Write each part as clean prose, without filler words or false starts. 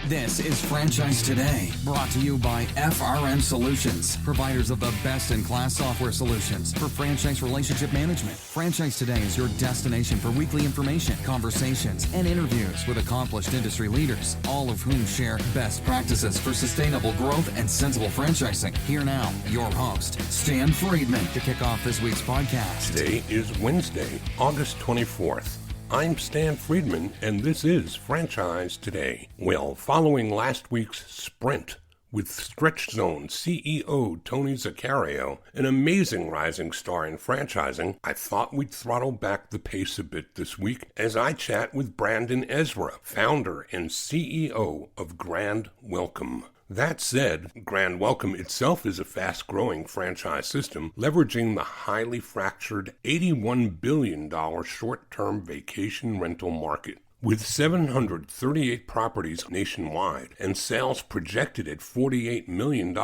This is Franchise Today, brought to you by FRM Solutions, providers of the best-in-class software solutions for franchise relationship management. Franchise Today is your destination for weekly information, conversations, and interviews with accomplished industry leaders, all of whom share best practices for sustainable growth and sensible franchising. Here now, your host, Stan Friedman, to kick off this week's podcast. Today is Wednesday, August 24th. I'm Stan Friedman, and this is Franchise Today. Well, following last week's sprint with Stretch Zone CEO Tony Zaccario, an amazing rising star in franchising, I thought we'd throttle back the pace a bit this week as I chat with Brandon Ezra, founder and CEO of Grand Welcome. That said, Grand Welcome itself is a fast-growing franchise system leveraging the highly fractured $81 billion short-term vacation rental market. With 738 properties nationwide and sales projected at $48 million,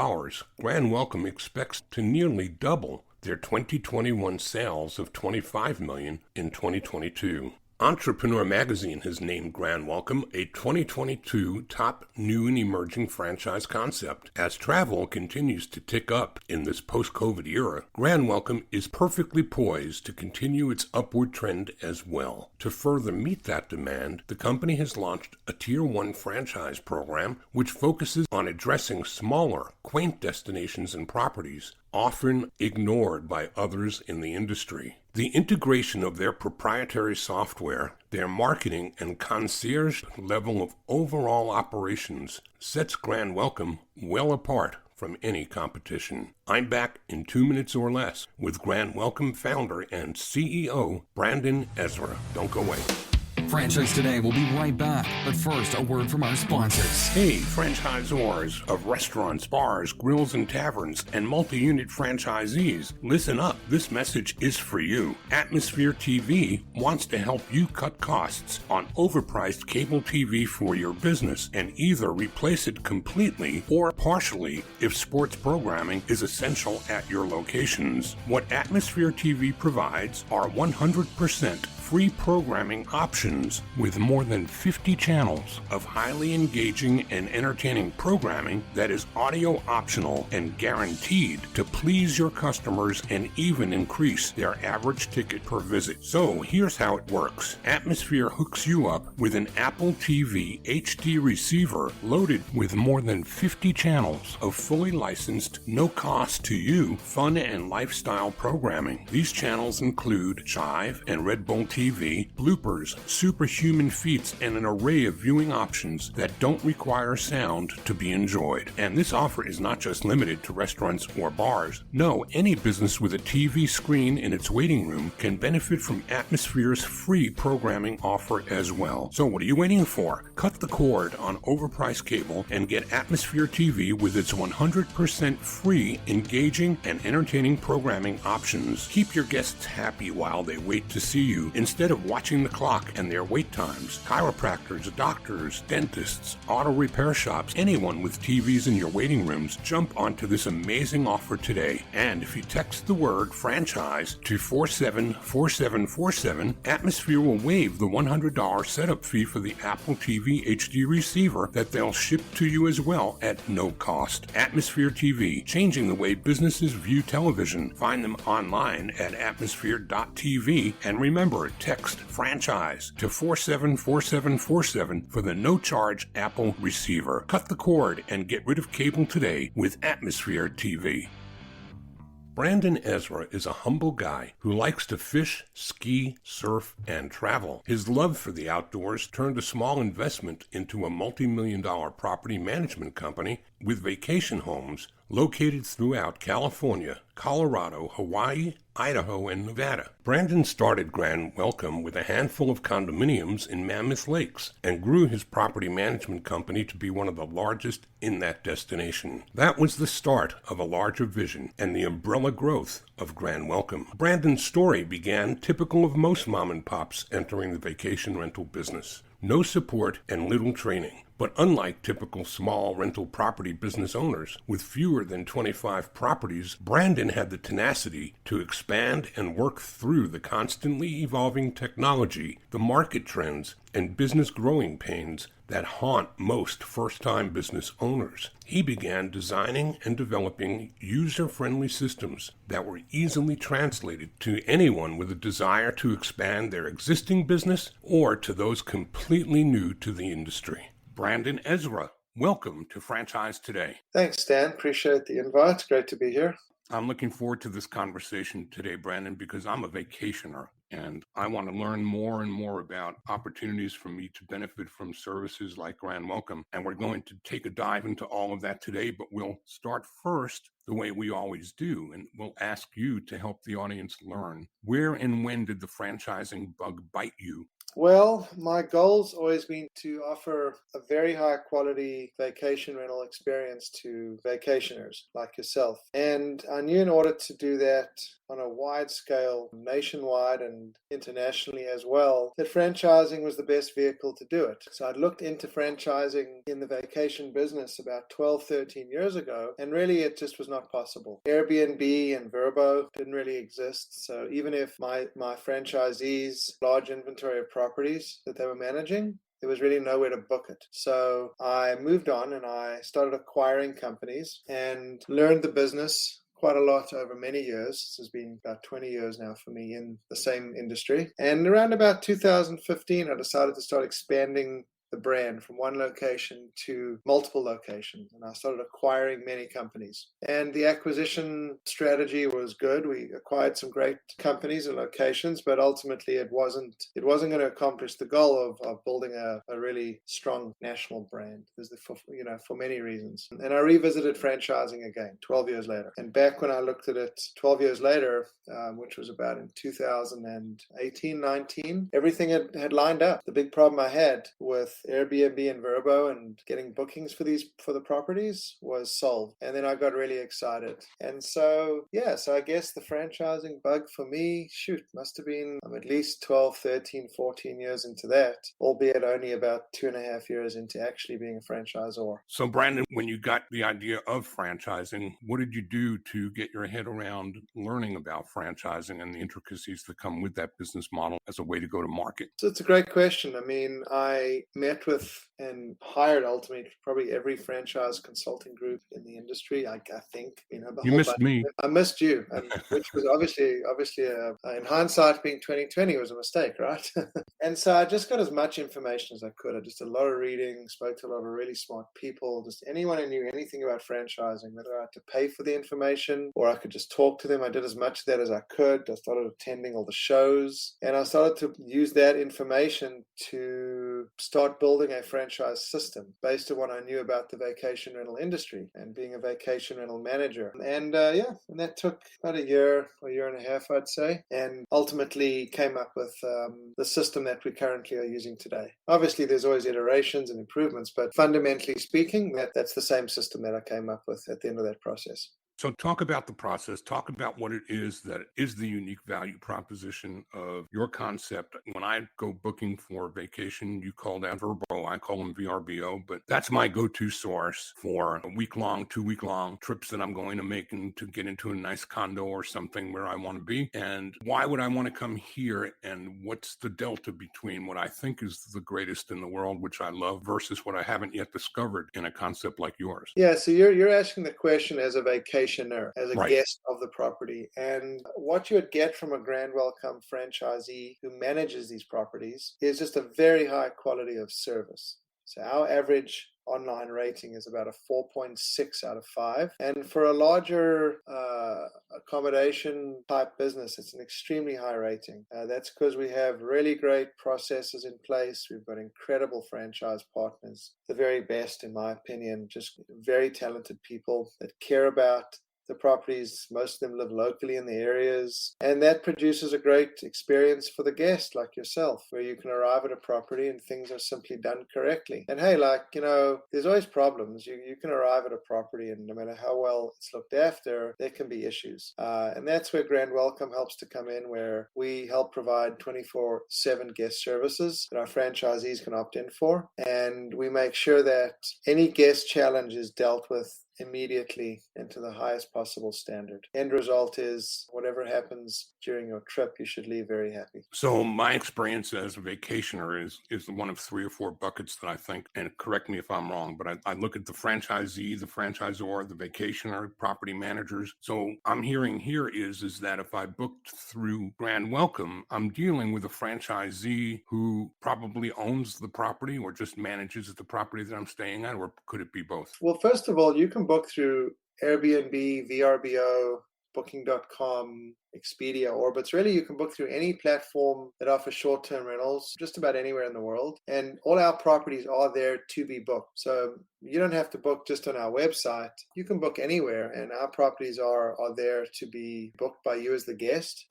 Grand Welcome expects to nearly double their 2021 sales of $25 million in 2022. Entrepreneur Magazine has named Grand Welcome a 2022 top new and emerging franchise concept. As travel continues to tick up in this post-COVID era, Grand Welcome is perfectly poised to continue its upward trend as well. To further meet that demand, the company has launched a Tier 1 franchise program which focuses on addressing smaller, quaint destinations and properties often ignored by others in the industry. The integration of their proprietary software, their marketing, and concierge level of overall operations sets Grand Welcome well apart from any competition. I'm back in 2 minutes or less with Grand Welcome founder and CEO Brandon Ezra. Don't go away. Franchise Today will be right back, but first, a word from our sponsors. Hey, franchisors of restaurants, bars, grills, and taverns, and multi-unit franchisees, listen up. This message is for you. Atmosphere TV wants to help you cut costs on overpriced cable TV for your business and either replace it completely or partially if sports programming is essential at your locations. What Atmosphere TV provides are 100% free programming options with more than 50 channels of highly engaging and entertaining programming that is audio optional and guaranteed to please your customers and even increase their average ticket per visit. So here's how it works. Atmosphere hooks you up with an Apple TV HD receiver loaded with more than 50 channels of fully licensed, no cost to you, fun and lifestyle programming. These channels include Chive and Red Bull TV, bloopers, superhuman feats, and an array of viewing options that don't require sound to be enjoyed. And this offer is not just limited to restaurants or bars. No, any business with a TV screen in its waiting room can benefit from Atmosphere's free programming offer as well. So what are you waiting for? Cut the cord on overpriced cable and get Atmosphere TV with its 100% free, engaging, and entertaining programming options. Keep your guests happy while they wait to see you, instead of watching the clock and their wait times. Chiropractors, doctors, dentists, auto repair shops, anyone with TVs in your waiting rooms, jump onto this amazing offer today. And if you text the word franchise to 474747, Atmosphere will waive the $100 setup fee for the Apple TV HD receiver that they'll ship to you as well at no cost. Atmosphere TV, changing the way businesses view television. Find them online at atmosphere.tv, and remember, text franchise to 474747 for the no-charge Apple receiver. Cut the cord and get rid of cable today with Atmosphere TV. Brandon Ezra is a humble guy who likes to fish, ski, surf, and travel. His love for the outdoors turned a small investment into a multi-million-dollar property management company with vacation homes located throughout California, Colorado, Hawaii, Idaho, and Nevada. Brandon started Grand Welcome with a handful of condominiums in Mammoth Lakes and grew his property management company to be one of the largest in that destination. That was the start of a larger vision and the umbrella growth of Grand Welcome. Brandon's story began typical of most mom and pops entering the vacation rental business. No support and little training. But unlike typical small rental property business owners with fewer than 25 properties, Brandon had the tenacity to expand and work through the constantly evolving technology, the market trends, and business growing pains that haunt most first-time business owners. He began designing and developing user-friendly systems that were easily translated to anyone with a desire to expand their existing business or to those completely new to the industry. Brandon Ezra, welcome to Franchise Today. Thanks, Dan. Appreciate the invite. It's great to be here. I'm looking forward to this conversation today, Brandon, because I'm a vacationer and I want to learn more and more about opportunities for me to benefit from services like Grand Welcome. And we're going to take a dive into all of that today, but we'll start first the way we always do. And we'll ask you to help the audience learn, where and when did the franchising bug bite you? Well, my goal's always been to offer a very high quality vacation rental experience to vacationers like yourself. And I knew in order to do that on a wide scale, nationwide and internationally as well, that franchising was the best vehicle to do it. So I'd looked into franchising in the vacation business about 12, 13 years ago, and really it just was not possible. Airbnb and Vrbo didn't really exist. So even if my franchisees, large inventory of properties that they were managing, there was really nowhere to book it. So I moved on and I started acquiring companies and learned the business quite a lot over many years. This has been about 20 years now for me in the same industry. And around about 2015, I decided to start expanding the brand from one location to multiple locations. And I started acquiring many companies. And the acquisition strategy was good. We acquired some great companies and locations, but ultimately it wasn't going to accomplish the goal of building a really strong national brand. For many reasons. And I revisited franchising again 12 years later. And back when I looked at it 12 years later, which was about in 2018, 19, everything had lined up. The big problem I had with Airbnb and Vrbo and getting bookings for the properties was solved. And then I got really excited. And so I guess the franchising bug for me, must have been I'm at least 12, 13, 14 years into that, albeit only about 2.5 years into actually being a franchisor. So Brandon, when you got the idea of franchising, what did you do to get your head around learning about franchising and the intricacies that come with that business model as a way to go to market? So it's a great question. I mean, I met with and hired ultimately probably every franchise consulting group in the industry. I think, you missed me. I missed you, which was obviously in hindsight, being 2020 was a mistake, right? And so I just got as much information as I could. I just did a lot of reading, spoke to a lot of really smart people, just anyone who knew anything about franchising, whether I had to pay for the information or I could just talk to them. I did as much of that as I could. I started attending all the shows and I started to use that information to start building a franchise system based on what I knew about the vacation rental industry and being a vacation rental manager. And and that took about a year and a half, I'd say, and ultimately came up with the system that we currently are using today. Obviously, there's always iterations and improvements, but fundamentally speaking, that's the same system that I came up with at the end of that process. So talk about the process, talk about what it is that is the unique value proposition of your concept. When I go booking for vacation, you call that Vrbo, I call them VRBO, but that's my go-to source for a week-long, 2-week-long trips that I'm going to make and to get into a nice condo or something where I want to be. And why would I want to come here? And what's the delta between what I think is the greatest in the world, which I love, versus what I haven't yet discovered in a concept like yours? Yeah, so you're asking the question as a vacationer, as a Right. guest of the property. And what you would get from a Grand Welcome franchisee who manages these properties is just a very high quality of service. So our average online rating is about a 4.6 out of 5. And for a larger accommodation type business, it's an extremely high rating. That's because we have really great processes in place. We've got incredible franchise partners, the very best in my opinion, just very talented people that care about the properties. Most of them live locally in the areas, and that produces a great experience for the guest like yourself, where you can arrive at a property and things are simply done correctly. And hey, there's always problems. You can arrive at a property, and no matter how well it's looked after, there can be issues. And that's where Grand Welcome helps to come in, where we help provide 24/7 guest services that our franchisees can opt in for. And we make sure that any guest challenge is dealt with immediately and to the highest possible standard. End result is whatever happens during your trip, you should leave very happy. So my experience as a vacationer is one of 3 or 4 buckets that I think, and correct me if I'm wrong, but I look at the franchisee, the franchisor, the vacationer, property managers. So I'm hearing here is that if I booked through Grand Welcome, I'm dealing with a franchisee who probably owns the property or just manages the property that I'm staying at, or could it be both? Well, first of all, you can book through Airbnb, VRBO, Booking.com, Expedia, Orbitz. Really, you can book through any platform that offers short-term rentals, just about anywhere in the world. And all our properties are there to be booked. So you don't have to book just on our website. You can book anywhere, and our properties are there to be booked by you as the guest.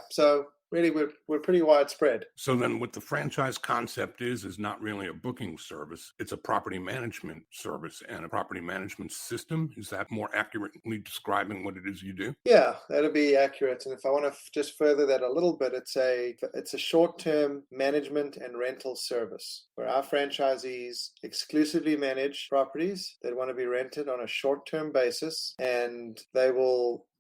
So really, we're pretty widespread. So then what the franchise concept is not really a booking service. It's a property management service and a property management system. Is that more accurately describing what it is you do? Yeah, that'll be accurate. And if I want to just further that a little bit, it's a short-term management and rental service where our franchisees exclusively manage properties that want to be rented on a short-term basis, and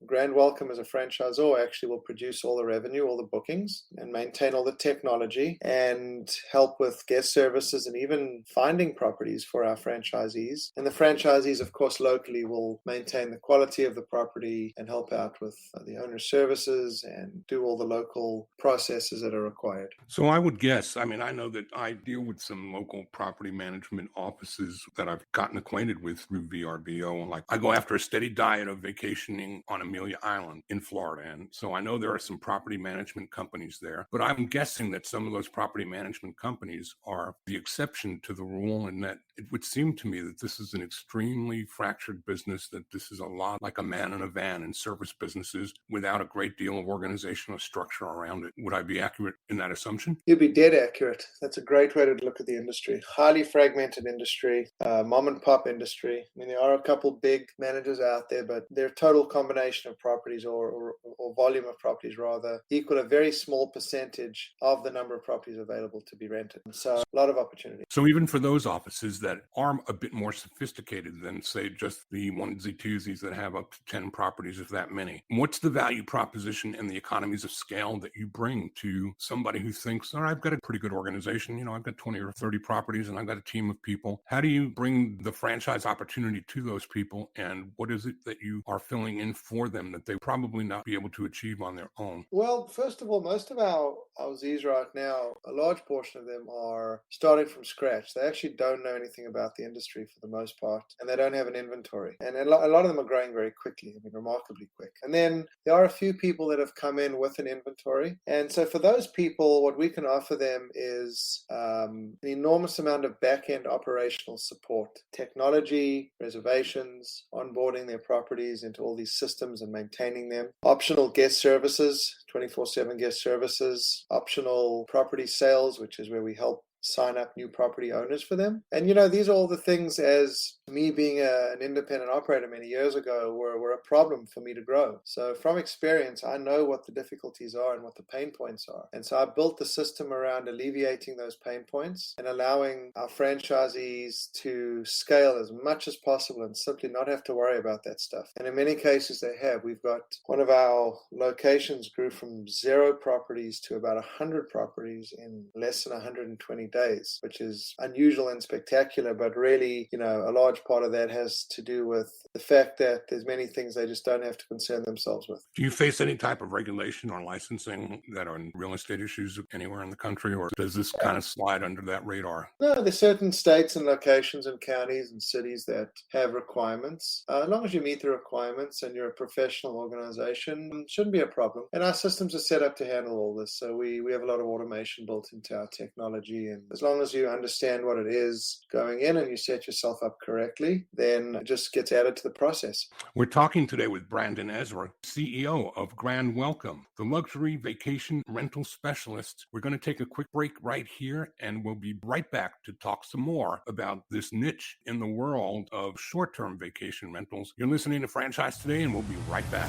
Grand Welcome as a franchisor actually will produce all the revenue, all the bookings, and maintain all the technology and help with guest services and even finding properties for our franchisees. And the franchisees, of course, locally will maintain the quality of the property and help out with the owner services and do all the local processes that are required. So I would guess, I know that I deal with some local property management offices that I've gotten acquainted with through VRBO. Like I go after a steady diet of vacationing on Amelia Island in Florida. And so I know there are some property management companies there, but I'm guessing that some of those property management companies are the exception to the rule, and that it would seem to me that this is an extremely fractured business, that this is a lot like a man in a van in service businesses without a great deal of organizational structure around it. Would I be accurate in that assumption? You'd be dead accurate. That's a great way to look at the industry. Highly fragmented industry, mom and pop industry. There are a couple big managers out there, but their total combination of properties or volume of properties rather equal a very small percentage of the number of properties available to be rented. So a lot of opportunity. So even for those offices that are a bit more sophisticated than, say, just the onesie twosies that have up to 10 properties, if that many, what's the value proposition and the economies of scale that you bring to somebody who thinks, all right, I've got a pretty good organization, I've got 20 or 30 properties and I've got a team of people. How do you bring the franchise opportunity to those people, and what is it that you are filling in for them that they probably not be able to achieve on their own? Well, first of all, most of our Zs right now, a large portion of them are starting from scratch. They actually don't know anything about the industry for the most part, and they don't have an inventory. And a lot of them are growing very quickly, remarkably quick. And then there are a few people that have come in with an inventory. And so for those people, what we can offer them is an enormous amount of back-end operational support, technology, reservations, onboarding their properties into all these systems and maintaining them, optional guest services, 24/7 guest services, optional property sales, which is where we help sign up new property owners for them. And these are all the things, as me being an independent operator many years ago, were a problem for me to grow. So from experience, I know what the difficulties are and what the pain points are. And so I built the system around alleviating those pain points and allowing our franchisees to scale as much as possible and simply not have to worry about that stuff. And in many cases they have. We've got one of our locations grew from 0 properties to about 100 properties in less than 120 days, which is unusual and spectacular, but really, a large part of that has to do with the fact that there's many things they just don't have to concern themselves with. Do you face any type of regulation or licensing that are real estate issues anywhere in the country, or does this kind of slide under that radar? No, there's certain states and locations and counties and cities that have requirements. As long as you meet the requirements and you're a professional organization, it shouldn't be a problem. And our system systems are set up to handle all this. So we have a lot of automation built into our technology. And as long as you understand what it is going in and you set yourself up correctly, then it just gets added to the process. We're talking today with Brandon Ezra, CEO of Grand Welcome, the luxury vacation rental specialist. We're going to take a quick break right here, and we'll be right back to talk some more about this niche in the world of short-term vacation rentals. You're listening to Franchise Today, and we'll be right back.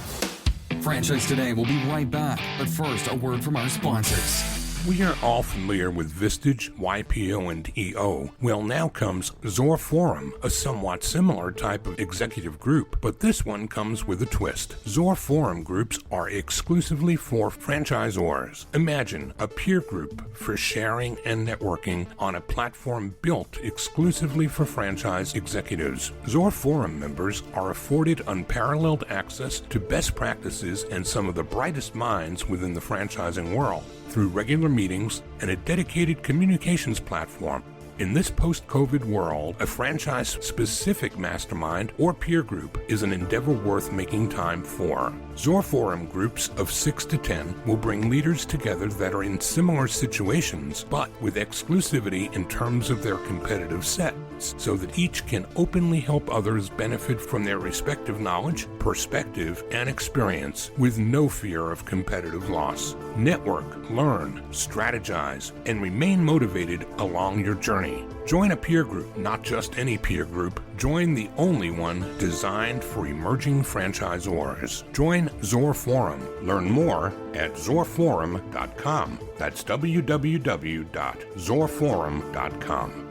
Franchise Today will be right back, but first, a word from our sponsors. We are all familiar with Vistage, YPO, and EO. Well, now comes Zor Forum, a somewhat similar type of executive group, but this one comes with a twist. Zor Forum groups are exclusively for franchisors. Imagine a peer group for sharing and networking on a platform built exclusively for franchise executives. Zor Forum members are afforded unparalleled access to best practices and some of the brightest minds within the franchising world through regular meetings and a dedicated communications platform. In this post-COVID world, a franchise-specific mastermind or peer group is an endeavor worth making time for. Zor Forum groups of 6 to 10 will bring leaders together that are in similar situations, but with exclusivity in terms of their competitive sets, so that each can openly help others benefit from their respective knowledge, perspective, and experience with no fear of competitive loss. Network, learn, strategize, and remain motivated along your journey. Join a peer group, not just any peer group. Join the only one designed for emerging franchisors. Join Zor Forum. Learn more at zorforum.com. That's www.zorforum.com.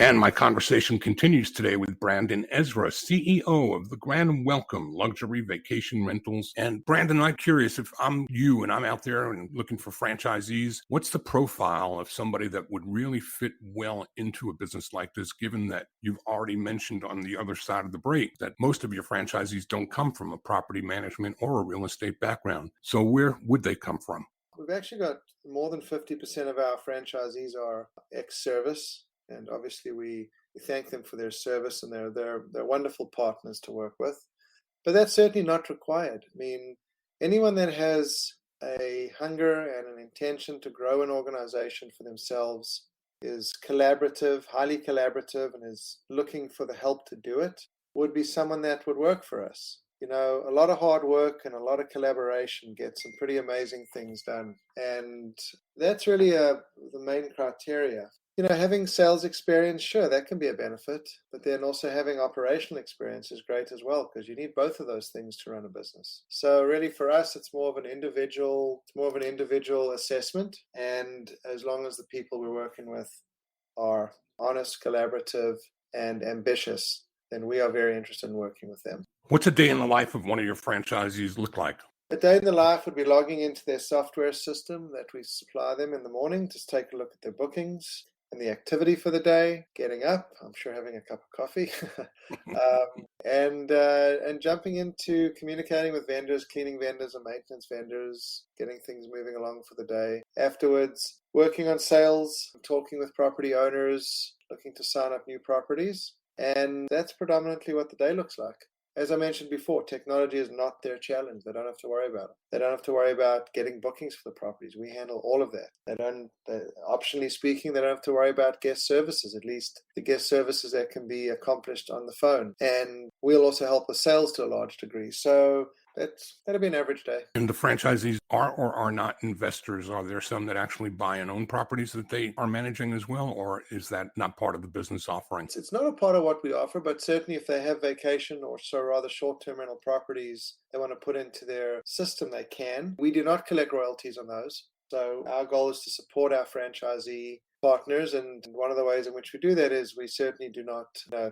And my conversation continues today with Brandon Ezra, CEO of the Grand Welcome Luxury Vacation Rentals. And Brandon, I'm curious, if I'm you and I'm out there and looking for franchisees, what's the profile of somebody that would really fit well into a business like this, given that you've already mentioned on the other side of the break that most of your franchisees don't come from a property management or a real estate background. So where would they come from? We've actually got more than 50% of our franchisees are ex-service. And obviously, we thank them for their service, and they're wonderful partners to work with. But that's certainly not required. I mean, anyone that has a hunger and an intention to grow an organization for themselves is collaborative, highly collaborative, and is looking for the help to do it would be someone that would work for us. You know, a lot of hard work and a lot of collaboration gets some pretty amazing things done. And that's really the main criteria. You know, having sales experience, sure, that can be a benefit, but then also having operational experience is great as well, because you need both of those things to run a business. So really for us, it's more of an individual assessment. And as long as the people we're working with are honest, collaborative, and ambitious, then we are very interested in working with them. What's a day in the life of one of your franchisees look like? A day in the life would be logging into their software system that we supply them in the morning, just take a look at their bookings and the activity for the day, getting up, I'm sure having a cup of coffee, and jumping into communicating with vendors, cleaning vendors and maintenance vendors, getting things moving along for the day. Afterwards, working on sales, talking with property owners, looking to sign up new properties. And that's predominantly what the day looks like. As I mentioned before, technology is not their challenge. They don't have to worry about it. They don't have to worry about getting bookings for the properties. We handle all of that. Optionally speaking, they don't have to worry about guest services, at least the guest services that can be accomplished on the phone. And we'll also help with sales to a large degree. So that'll be an average day. And the franchisees are or are not investors? Are there some that actually buy and own properties that they are managing as well, or is that not part of the business offering? It's not a part of what we offer, but certainly if they have vacation or so rather short-term rental properties they want to put into their system, they can. We do not collect royalties on those. So our goal is to support our franchisee partners, and one of the ways in which we do that is we certainly do not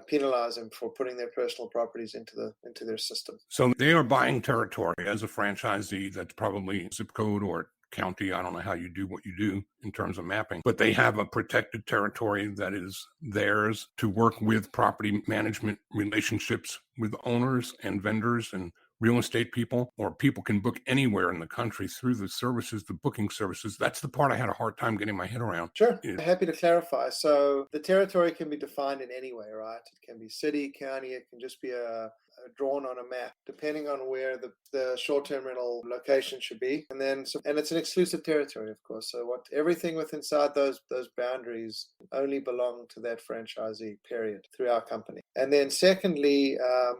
penalize them for putting their personal properties into their system. So they are buying territory as a franchisee. That's probably zip code or county. I don't know how you do what you do in terms of mapping, but they have a protected territory that is theirs to work with property management relationships with owners and vendors and real estate people, or people can book anywhere in the country through the services, the booking services. That's the part I had a hard time getting my head around. Sure. Happy to clarify. So the territory can be defined in any way, right? It can be city, county, it can just be a drawn on a map, depending on where the short-term rental location should be. And then, and it's an exclusive territory, of course. So everything within inside those boundaries only belong to that franchisee, period, through our company. And then secondly,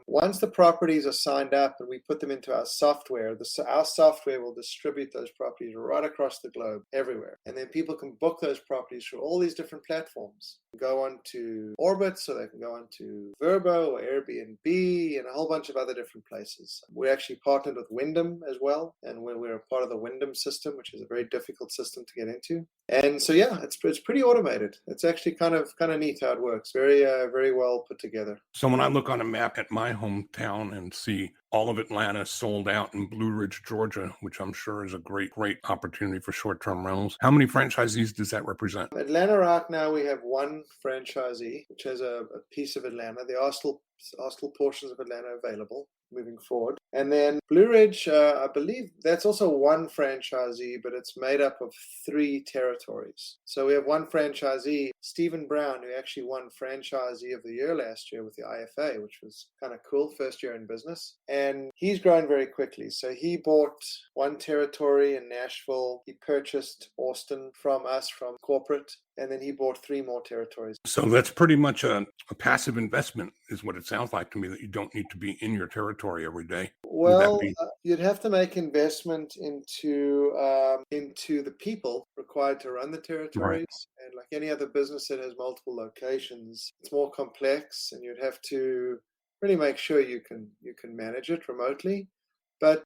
once the properties are signed up and we put them into our software, our software will distribute those properties right across the globe, everywhere. And then people can book those properties through all these different platforms. Go on to Orbit, so they can go on to Verbo or Airbnb and a whole bunch of other different places. We're actually partnered with Wyndham as well, and we're a part of the Wyndham system, which is a very difficult system to get into. And so, yeah, it's pretty automated. It's actually kind of neat how it works. Very well put together. So when I look on a map at my hometown and see all of Atlanta sold out in Blue Ridge, Georgia, which I'm sure is a great opportunity for short-term rentals, how many franchisees does that represent? Atlanta right now, we have one franchisee, which has a piece of Atlanta. There are still portions of Atlanta available moving forward. And then Blue Ridge, I believe that's also one franchisee, but it's made up of 3 territories. So we have one franchisee, Stephen Brown, who actually won Franchisee of the Year last year with the IFA, which was kind of cool, first year in business. And he's grown very quickly. So he bought one territory in Nashville. He purchased Austin from us, from corporate. And then he bought 3 more territories. So that's pretty much a passive investment, is what it sounds like to me, that you don't need to be in your territory every day. Well, you'd have to make investment into the people required to run the territories. Right. And like any other business that has multiple locations, it's more complex, and you'd have to really make sure you can manage it remotely. But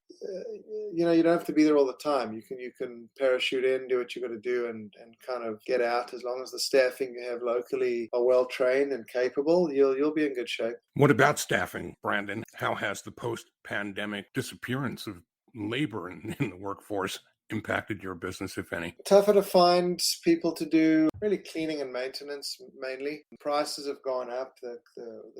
you don't have to be there all the time. You can parachute in, do what you got to do, and kind of get out. As long as the staffing you have locally are well trained and capable, you'll be in good shape. What about staffing, Brandon? How has the post-pandemic disappearance of labor in the workforce impacted your business, if any? Tougher to find people to do really cleaning and maintenance mainly. Prices have gone up. The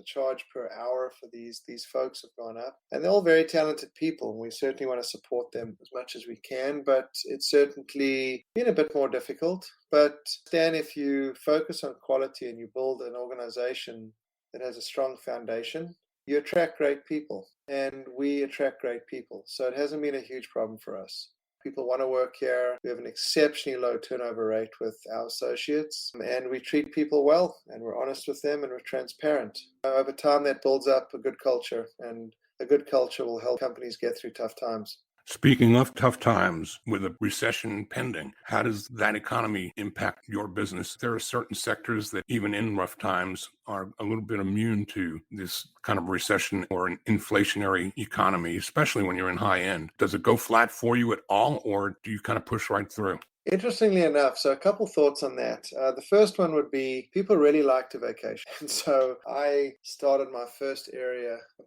charge per hour for these folks have gone up. And they're all very talented people, and we certainly want to support them as much as we can, but it's certainly been a bit more difficult. But Stan, if you focus on quality and you build an organization that has a strong foundation, you attract great people, and we attract great people. So it hasn't been a huge problem for us. People want to work here. We have an exceptionally low turnover rate with our associates, and we treat people well, and we're honest with them, and we're transparent. Over time, that builds up a good culture, and a good culture will help companies get through tough times. Speaking of tough times, with a recession pending, how does that economy impact your business? There are certain sectors that even in rough times are a little bit immune to this kind of recession or an inflationary economy, especially when you're in high end. Does it go flat for you at all, or do you kind of push right through? Interestingly enough, so a couple thoughts on that. The first one would be people really like to vacation. And so I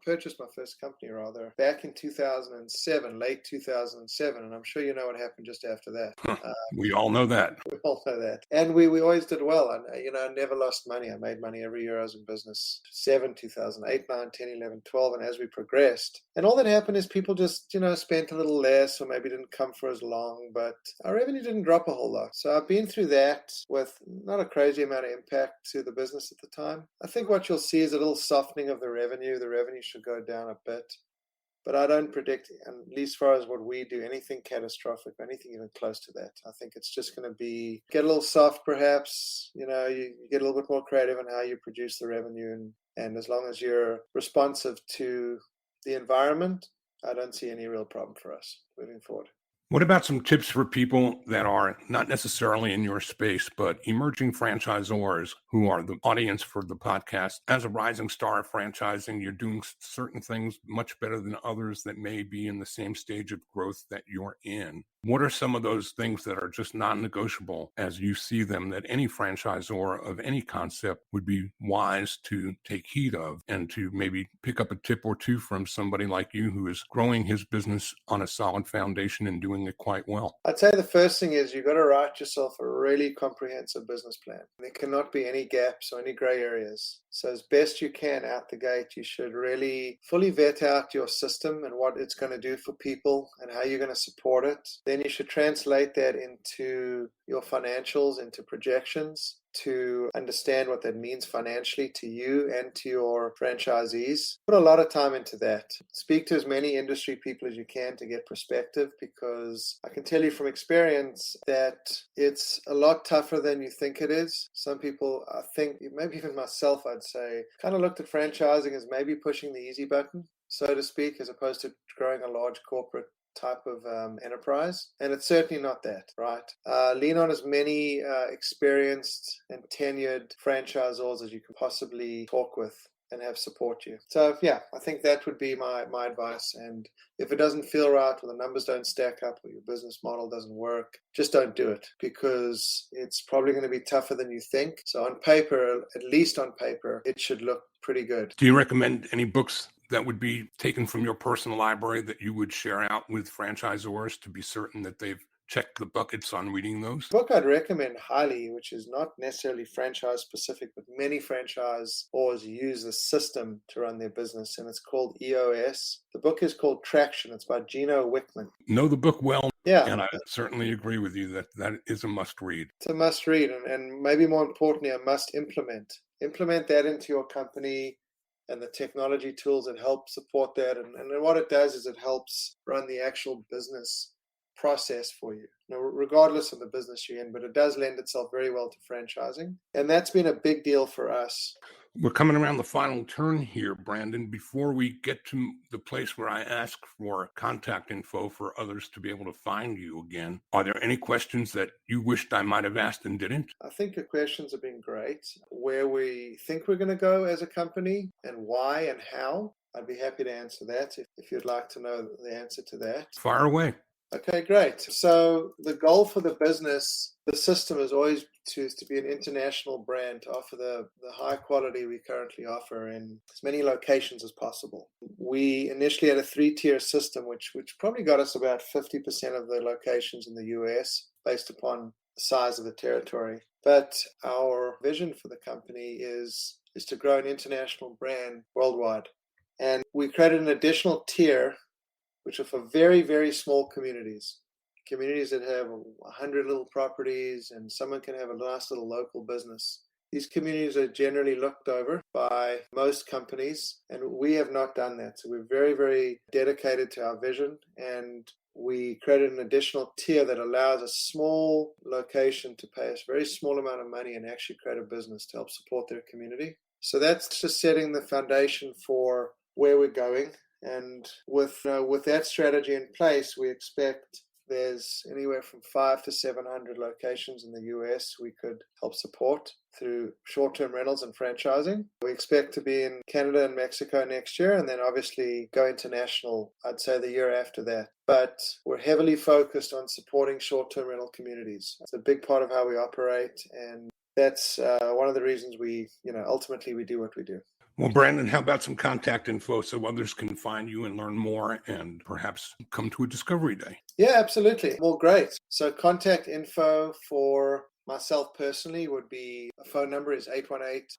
purchased my first company rather, back in 2007, late 2007. And I'm sure you know what happened just after that. We all know that. We all know that. And we always did well. And, I never lost money. I made money every year I was in business. 2008, 9, 10, 11, 12. And as we progressed, and all that happened is people just, spent a little less or maybe didn't come for as long, but our revenue didn't drop a whole lot. So I've been through that with not a crazy amount of impact to the business at the time. I think what you'll see is a little softening of the revenue. The revenue should go down a bit, but I don't predict, at least as far as what we do, anything catastrophic, anything even close to that. I think it's just going to get a little soft perhaps. You get a little bit more creative in how you produce the revenue, and as long as you're responsive to the environment, I don't see any real problem for us moving forward. What about some tips for people that are not necessarily in your space, but emerging franchisors who are the audience for the podcast? As a rising star of franchising, you're doing certain things much better than others that may be in the same stage of growth that you're in. What are some of those things that are just non-negotiable as you see them that any franchisor of any concept would be wise to take heed of, and to maybe pick up a tip or two from somebody like you who is growing his business on a solid foundation and doing it quite well? I'd say the first thing is you've got to write yourself a really comprehensive business plan. There cannot be any gaps or any gray areas. So as best you can out the gate, you should really fully vet out your system and what it's going to do for people and how you're going to support it. Then you should translate that into your financials, into projections. to understand what that means financially to you and to your franchisees. Put a lot of time into that. Speak to as many industry people as you can to get perspective, because I can tell you from experience that it's a lot tougher than you think it is. Some people, I think, maybe even myself, I'd say, kind of looked at franchising as maybe pushing the easy button, so to speak, as opposed to growing a large corporate type of enterprise, and it's certainly not that, right? Lean on as many experienced and tenured franchisors as you can possibly talk with and have support you. So yeah, I think that would be my advice. And if it doesn't feel right, or the numbers don't stack up, or your business model doesn't work, just don't do it, because it's probably going to be tougher than you think. So on paper, at least on paper, it should look pretty good. Do you recommend any books that would be taken from your personal library that you would share out with franchisors to be certain that they've checked the buckets on reading those? The book I'd recommend highly, which is not necessarily franchise specific, but many franchisors use the system to run their business, and it's called EOS. The book is called Traction. It's by Gino Wickman. Know the book well. Yeah. And I certainly agree with you that that is a must read. It's a must read, and maybe more importantly, a must implement. Implement that into your company and the technology tools that help support that. And what it does is it helps run the actual business process for you, regardless of the business you're in, but it does lend itself very well to franchising. And that's been a big deal for us. We're coming around the final turn here, Brandon. Before we get to the place where I ask for contact info for others to be able to find you again, are there any questions that you wished I might have asked and didn't? I think your questions have been great. Where we think we're going to go as a company and why and how, I'd be happy to answer that if you'd like to know the answer to that. Fire away. Okay, great. So the goal for the business, the system is always to be an international brand, to offer the high quality we currently offer in as many locations as possible. We initially had a 3-tier system, which probably got us about 50% of the locations in the US based upon the size of the territory. But our vision for the company is to grow an international brand worldwide. And we created an additional tier, which are for very, very small communities that have 100 little properties, and someone can have a nice little local business. These communities are generally looked over by most companies, and we have not done that. So we're very, very dedicated to our vision, and we created an additional tier that allows a small location to pay us a very small amount of money and actually create a business to help support their community. So that's just setting the foundation for where we're going. And with that strategy in place, we expect there's anywhere from 500 to 700 locations in the US we could help support through short-term rentals and franchising. We expect to be in Canada and Mexico next year, and then obviously go international, I'd say the year after that. But we're heavily focused on supporting short-term rental communities. It's a big part of how we operate, and that's one of the reasons ultimately we do what we do. Well, Brandon, how about some contact info so others can find you and learn more and perhaps come to a discovery day? Yeah, absolutely. Well, great. So contact info for myself personally would be, a phone number is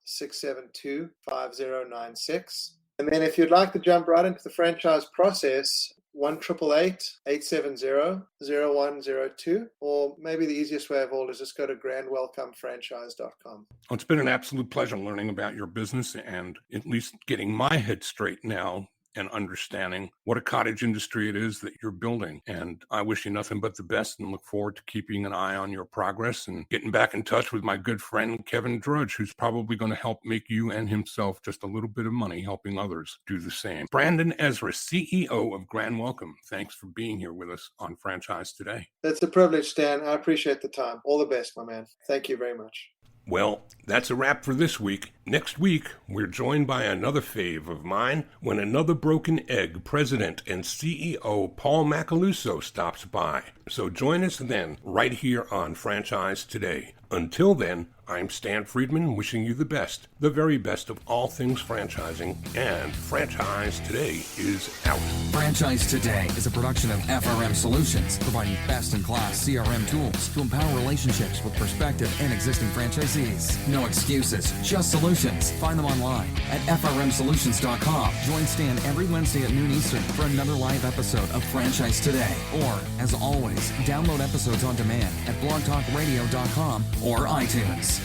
818-672-5096. And then if you'd like to jump right into the franchise process, 1-888-870-0102, or maybe the easiest way of all is just go to grandwelcomefranchise.com. Well, it's been an absolute pleasure learning about your business and at least getting my head straight now and understanding what a cottage industry it is that you're building. And I wish you nothing but the best and look forward to keeping an eye on your progress and getting back in touch with my good friend, Kevin Drudge, who's probably going to help make you and himself just a little bit of money helping others do the same. Brandon Ezra, CEO of Grand Welcome, thanks for being here with us on Franchise Today. It's a privilege, Stan. I appreciate the time. All the best, my man. Thank you very much. Well, that's a wrap for this week. Next week, we're joined by another fave of mine when Another Broken Egg president and CEO Paul Macaluso stops by. So join us then, right here on Franchise Today. Until then, I'm Stan Friedman, wishing you the very best of all things franchising, and Franchise Today is out. Franchise Today is a production of FRM Solutions, providing best-in-class CRM tools to empower relationships with prospective and existing franchisees. No excuses, just solutions. Find them online at frmsolutions.com. Join Stan every Wednesday at noon Eastern for another live episode of Franchise Today. Or, as always, download episodes on demand at blogtalkradio.com or iTunes.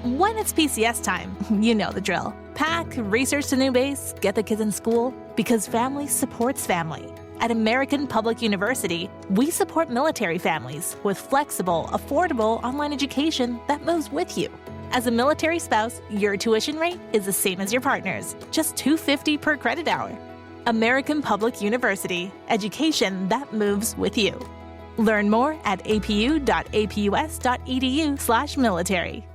When it's PCS time, you know the drill. Pack, research the new base, get the kids in school, because family supports family. At American Public University, we support military families with flexible, affordable online education that moves with you. As a military spouse, your tuition rate is the same as your partner's, just $250 per credit hour. American Public University, education that moves with you. Learn more at apu.apus.edu/military.